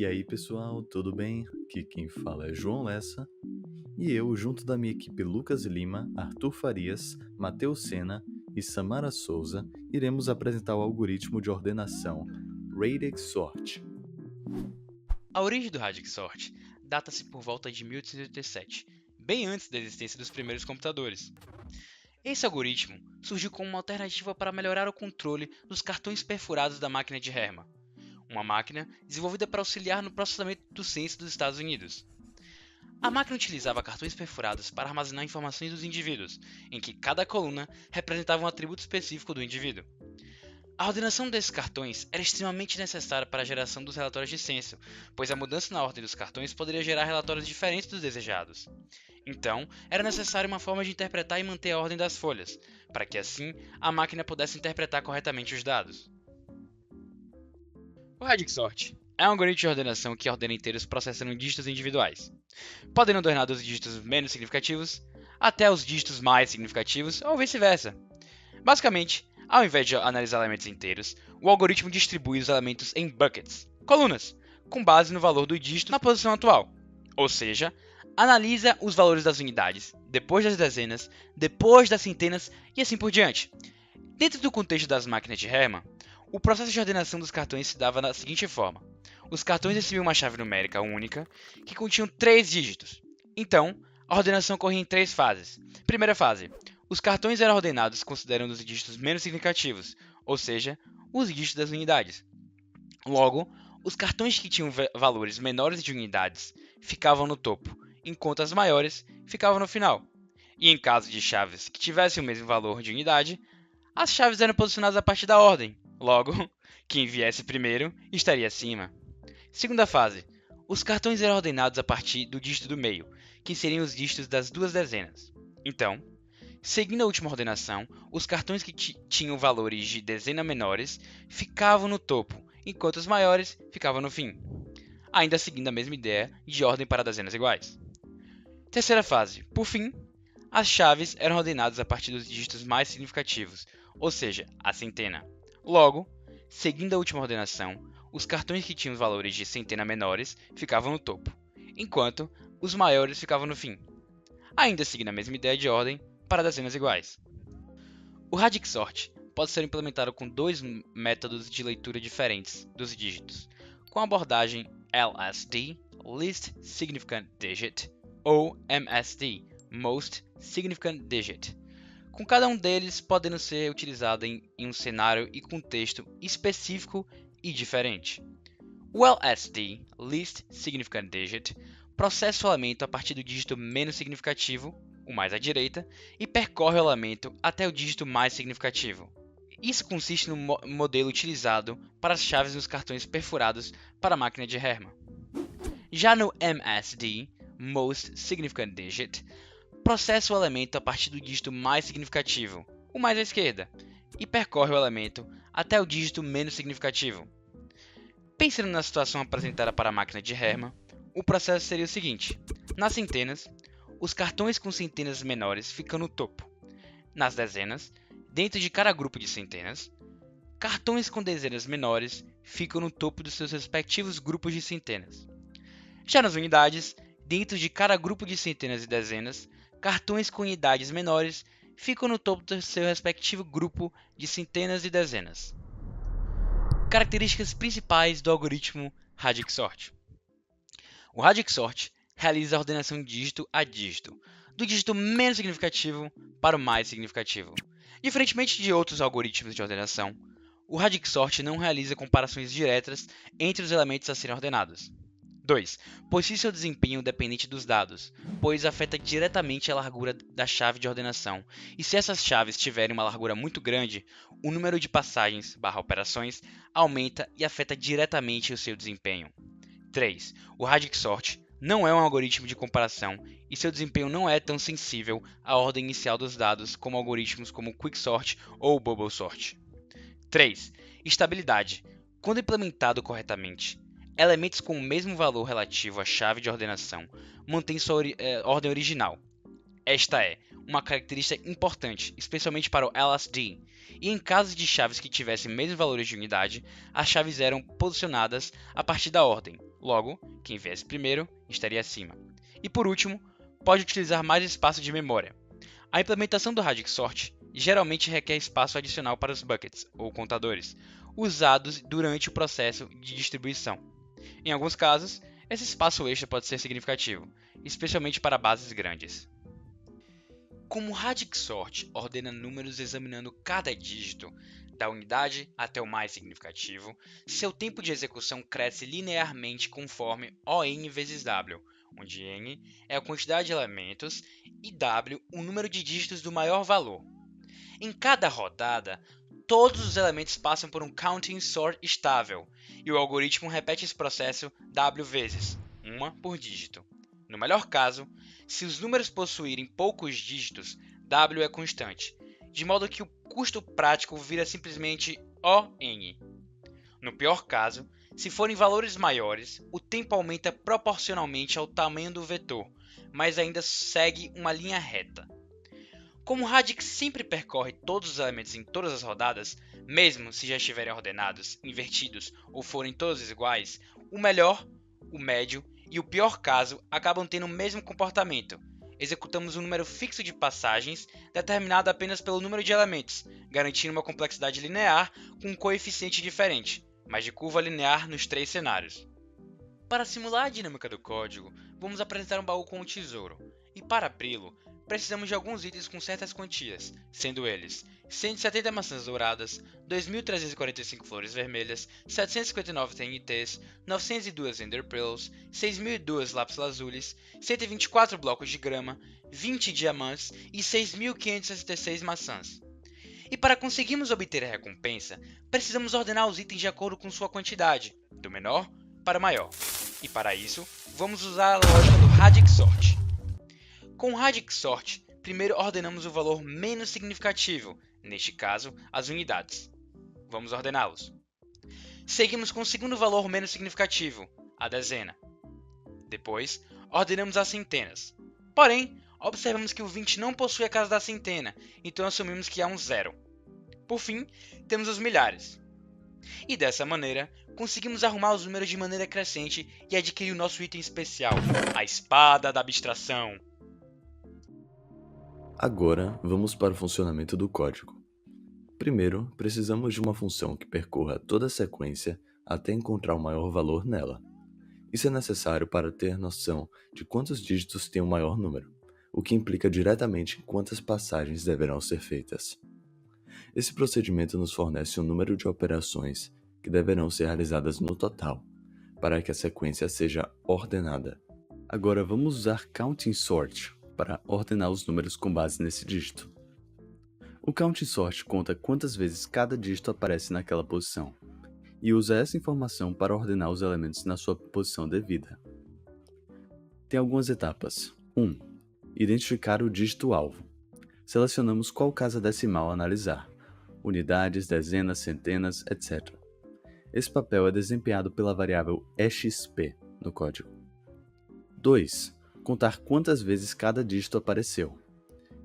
aí, pessoal, tudo bem? Aqui quem fala é João Lessa e eu, junto da minha equipe Lucas Lima, Arthur Farias, Matheus Sena e Samara Souza, iremos apresentar o algoritmo de ordenação Radix Sort. A origem do Radix Sort data-se por volta de 1887, bem antes da existência dos primeiros computadores. Esse algoritmo surgiu como uma alternativa para melhorar o controle dos cartões perfurados da máquina de Herman, uma máquina desenvolvida para auxiliar no processamento do censo dos Estados Unidos. A máquina utilizava cartões perfurados para armazenar informações dos indivíduos, em que cada coluna representava um atributo específico do indivíduo. A ordenação desses cartões era extremamente necessária para a geração dos relatórios de censo, pois a mudança na ordem dos cartões poderia gerar relatórios diferentes dos desejados. Então, era necessária uma forma de interpretar e manter a ordem das folhas, para que assim a máquina pudesse interpretar corretamente os dados. O Radix Sort é um algoritmo de ordenação que ordena inteiros processando dígitos individuais, podendo ordenar dos dígitos menos significativos até os dígitos mais significativos ou vice-versa. Basicamente, ao invés de analisar elementos inteiros, o algoritmo distribui os elementos em buckets, colunas, com base no valor do dígito na posição atual. Ou seja, analisa os valores das unidades, depois das dezenas, depois das centenas e assim por diante. Dentro do contexto das máquinas de Herman, o processo de ordenação dos cartões se dava da seguinte forma. Os cartões recebiam uma chave numérica única que continha 3 dígitos. Então, a ordenação ocorria em 3 fases. Primeira fase. Os cartões eram ordenados considerando os dígitos menos significativos, ou seja, os dígitos das unidades. Logo, os cartões que tinham valores menores de unidades ficavam no topo, enquanto as maiores ficavam no final. E em caso de chaves que tivessem o mesmo valor de unidade, as chaves eram posicionadas a partir da ordem. Logo, quem viesse primeiro estaria acima. Segunda fase. Os cartões eram ordenados a partir do dígito do meio, que seriam os dígitos das duas dezenas. Então, seguindo a última ordenação, os cartões que tinham valores de dezena menores ficavam no topo, enquanto os maiores ficavam no fim, ainda seguindo a mesma ideia de ordem para dezenas iguais. Terceira fase. Por fim, as chaves eram ordenadas a partir dos dígitos mais significativos, ou seja, a centena. Logo, seguindo a última ordenação, os cartões que tinham valores de centena menores ficavam no topo, enquanto os maiores ficavam no fim, ainda seguindo a mesma ideia de ordem para dezenas iguais. O Radix Sort pode ser implementado com 2 métodos de leitura diferentes dos dígitos, com a abordagem LSD, Least Significant Digit, ou MSD, Most Significant Digit, com cada um deles podendo ser utilizado em um cenário e contexto específico e diferente. O LSD, Least Significant Digit, processa o elemento a partir do dígito menos significativo, o mais à direita, e percorre o elemento até o dígito mais significativo. Isso consiste no modelo utilizado para as chaves nos cartões perfurados para a máquina de Herman. Já no MSD, Most Significant Digit, processa o elemento a partir do dígito mais significativo, o mais à esquerda, e percorre o elemento até o dígito menos significativo. Pensando na situação apresentada para a máquina de Herman, o processo seria o seguinte: nas centenas, os cartões com centenas menores ficam no topo. Nas dezenas, dentro de cada grupo de centenas, cartões com dezenas menores ficam no topo dos seus respectivos grupos de centenas. Já nas unidades, dentro de cada grupo de centenas e dezenas, cartões com unidades menores ficam no topo do seu respectivo grupo de centenas e dezenas. Características principais do algoritmo Radix Sort. O Radix Sort realiza a ordenação dígito a dígito, do dígito menos significativo para o mais significativo. Diferentemente de outros algoritmos de ordenação, o Radix Sort não realiza comparações diretas entre os elementos a serem ordenados. 2. Possui seu desempenho dependente dos dados, pois afeta diretamente a largura da chave de ordenação, e se essas chaves tiverem uma largura muito grande, o número de passagens/operações aumenta e afeta diretamente o seu desempenho. 3. O Radix Sort não é um algoritmo de comparação e seu desempenho não é tão sensível à ordem inicial dos dados como algoritmos como Quicksort ou Bubble Sort. 3. Estabilidade. Quando implementado corretamente, elementos com o mesmo valor relativo à chave de ordenação mantêm sua ordem original. Esta é uma característica importante, especialmente para o LSD, e em casos de chaves que tivessem mesmos valores de unidade, as chaves eram posicionadas a partir da ordem, Logo, quem viesse primeiro estaria acima. E por último, pode utilizar mais espaço de memória. A implementação do Radic Sort geralmente requer espaço adicional para os buckets, ou contadores, usados durante o processo de distribuição. Em alguns casos, esse espaço extra pode ser significativo, especialmente para bases grandes. Como o Radic Sort ordena números examinando cada dígito, da unidade até o mais significativo, seu tempo de execução cresce linearmente conforme ON vezes W, onde N é a quantidade de elementos e W o número de dígitos do maior valor. Em cada rodada, todos os elementos passam por um counting sort estável, e o algoritmo repete esse processo W vezes, uma por dígito. No melhor caso, se os números possuírem poucos dígitos, W é constante, de modo que o custo prático vira simplesmente ON. No pior caso, se forem valores maiores, o tempo aumenta proporcionalmente ao tamanho do vetor, mas ainda segue uma linha reta. Como o Radix sempre percorre todos os elementos em todas as rodadas, mesmo se já estiverem ordenados, invertidos ou forem todos iguais, o melhor, o médio e o pior caso acabam tendo o mesmo comportamento. Executamos um número fixo de passagens determinado apenas pelo número de elementos, garantindo uma complexidade linear com um coeficiente diferente, mas de curva linear nos três cenários. Para simular a dinâmica do código, vamos apresentar um baú com um tesouro, e para abri-lo, precisamos de alguns itens com certas quantias, sendo eles 170 maçãs douradas, 2.345 flores vermelhas, 759 TNTs, 902 Ender Pearls, 6.002 lápis lazulis, 124 blocos de grama, 20 diamantes e 6.566 maçãs. E para conseguirmos obter a recompensa, precisamos ordenar os itens de acordo com sua quantidade, do menor para o maior. E para isso, vamos usar a lógica do Radic Sort. Com o Radic Sort, primeiro ordenamos o valor menos significativo, neste caso, as unidades. Vamos ordená-los. Seguimos com o segundo valor menos significativo, a dezena. Depois, ordenamos as centenas. Porém, observamos que o 20 não possui a casa da centena, então assumimos que há um zero. Por fim, temos os milhares. E dessa maneira, conseguimos arrumar os números de maneira crescente e adquirir o nosso item especial, a Espada da Abstração. Agora, vamos para o funcionamento do código. Primeiro, precisamos de uma função que percorra toda a sequência até encontrar o maior valor nela. Isso é necessário para ter noção de quantos dígitos tem o maior número, o que implica diretamente em quantas passagens deverão ser feitas. Esse procedimento nos fornece um número de operações que deverão ser realizadas no total, para que a sequência seja ordenada. Agora vamos usar Counting Sort para ordenar os números com base nesse dígito. O Counting Sort conta quantas vezes cada dígito aparece naquela posição, e usa essa informação para ordenar os elementos na sua posição devida. Tem algumas etapas. 1. Identificar o dígito-alvo. Selecionamos qual casa decimal analisar, unidades, dezenas, centenas, etc. Esse papel é desempenhado pela variável exp no código. 2. Contar quantas vezes cada dígito apareceu.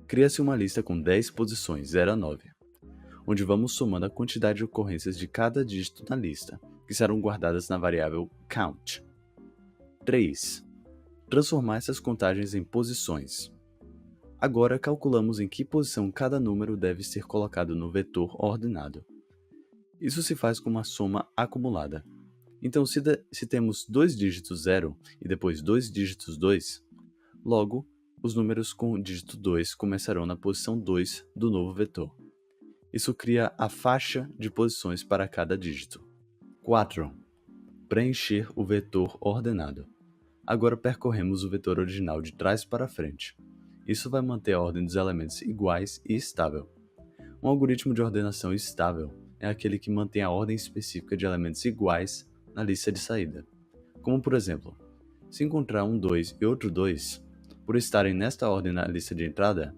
Cria-se uma lista com 10 posições, 0 a 9, onde vamos somando a quantidade de ocorrências de cada dígito na lista, que serão guardadas na variável count. 3. Transformar essas contagens em posições. Agora calculamos em que posição cada número deve ser colocado no vetor ordenado. Isso se faz com uma soma acumulada. Então, se temos 2 dígitos 0 e depois 2 dígitos 2, logo, os números com o dígito 2 começarão na posição 2 do novo vetor. Isso cria a faixa de posições para cada dígito. 4. Preencher o vetor ordenado. Agora percorremos o vetor original de trás para frente. Isso vai manter a ordem dos elementos iguais e estável. Um algoritmo de ordenação estável é aquele que mantém a ordem específica de elementos iguais na lista de saída. Como por exemplo, se encontrar um 2 e outro 2, por estarem nesta ordem na lista de entrada,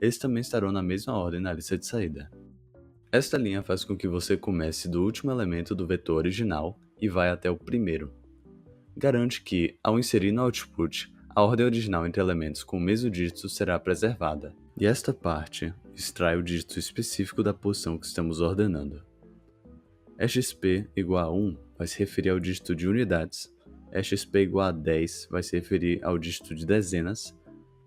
eles também estarão na mesma ordem na lista de saída. Esta linha faz com que você comece do último elemento do vetor original e vá até o primeiro. Garante que, ao inserir no output, a ordem original entre elementos com o mesmo dígito será preservada, e esta parte extrai o dígito específico da posição que estamos ordenando. XP igual a 1 vai se referir ao dígito de unidades, EXP igual a 10 vai se referir ao dígito de dezenas,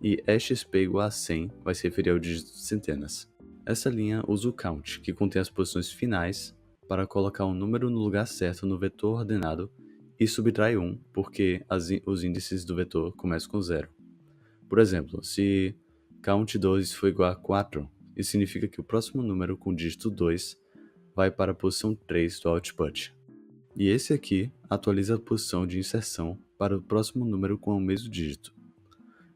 e EXP igual a 100 vai se referir ao dígito de centenas. Essa linha usa o count, que contém as posições finais, para colocar um número no lugar certo no vetor ordenado e subtrai 1, porque os índices do vetor começam com 0. Por exemplo, se count2 for igual a 4, isso significa que o próximo número com o dígito 2 vai para a posição 3 do output. E esse aqui atualiza a posição de inserção para o próximo número com o mesmo dígito.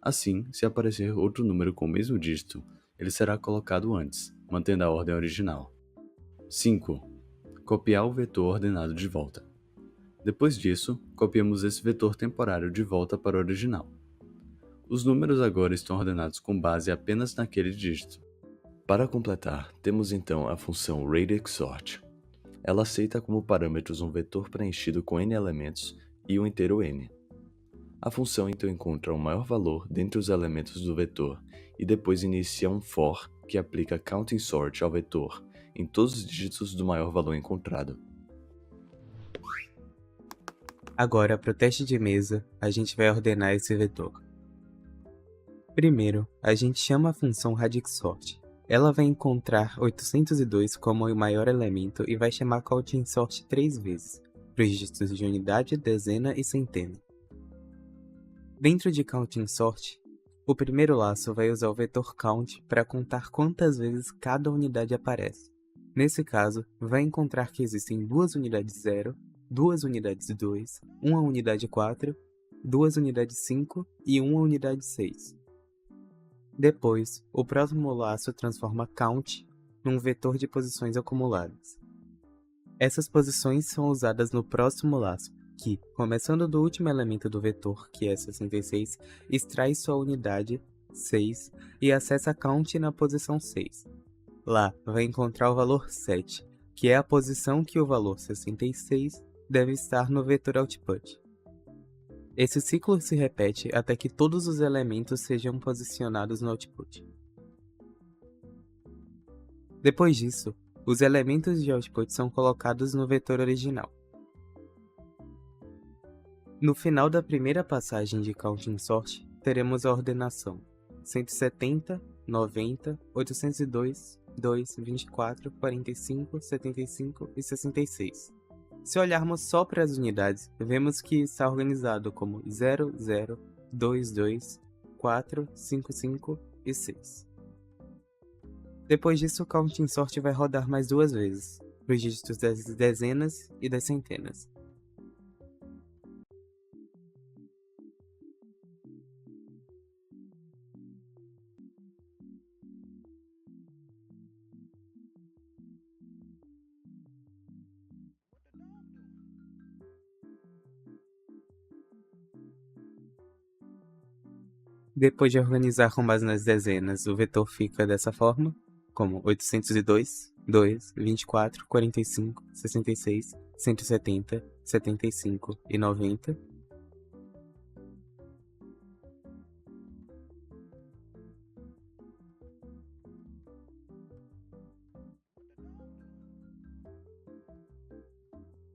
Assim, se aparecer outro número com o mesmo dígito, ele será colocado antes, mantendo a ordem original. 5. Copiar o vetor ordenado de volta. Depois disso, copiamos esse vetor temporário de volta para o original. Os números agora estão ordenados com base apenas naquele dígito. Para completar, temos então a função radixsort. Ela aceita como parâmetros um vetor preenchido com n elementos e um inteiro n. A função então encontra o maior valor dentre os elementos do vetor e depois inicia um for que aplica counting sort ao vetor em todos os dígitos do maior valor encontrado. Agora, para o teste de mesa, a gente vai ordenar esse vetor. Primeiro, a gente chama a função radixsort. Ela vai encontrar 802 como o maior elemento e vai chamar counting sort 3 vezes, para os dígitos de unidade, dezena e centena. Dentro de counting sort, o primeiro laço vai usar o vetor count para contar quantas vezes cada unidade aparece. Nesse caso, vai encontrar que existem 2 unidades 0, 2 unidades 2, 1 unidade 4, 2 unidades 5 e 1 unidade 6. Depois, o próximo laço transforma count num vetor de posições acumuladas. Essas posições são usadas no próximo laço, que, começando do último elemento do vetor, que é 66, extrai sua unidade, 6, e acessa count na posição 6. Lá, vai encontrar o valor 7, que é a posição que o valor 66 deve estar no vetor output. Esse ciclo se repete até que todos os elementos sejam posicionados no output. Depois disso, os elementos de output são colocados no vetor original. No final da primeira passagem de counting sort, teremos a ordenação 170, 90, 802, 2, 24, 45, 75 e 66. Se olharmos só para as unidades, vemos que está organizado como 0, 0, 2, 2, 4, 5, 5 e 6. Depois disso, o counting sort vai rodar mais 2 vezes, para os dígitos das dezenas e das centenas. Depois de organizar com base nas dezenas, o vetor fica dessa forma, como 802, 2, 24, 45, 66, 170, 75 e 90.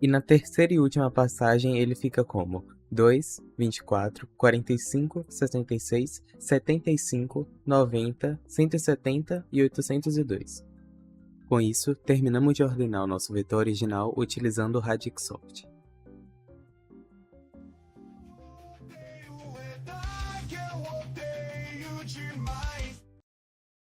E na terceira e última passagem ele fica como 2, 24, 45, 66, 75, 90, 170 e 802. Com isso, terminamos de ordenar o nosso vetor original utilizando o radixsort.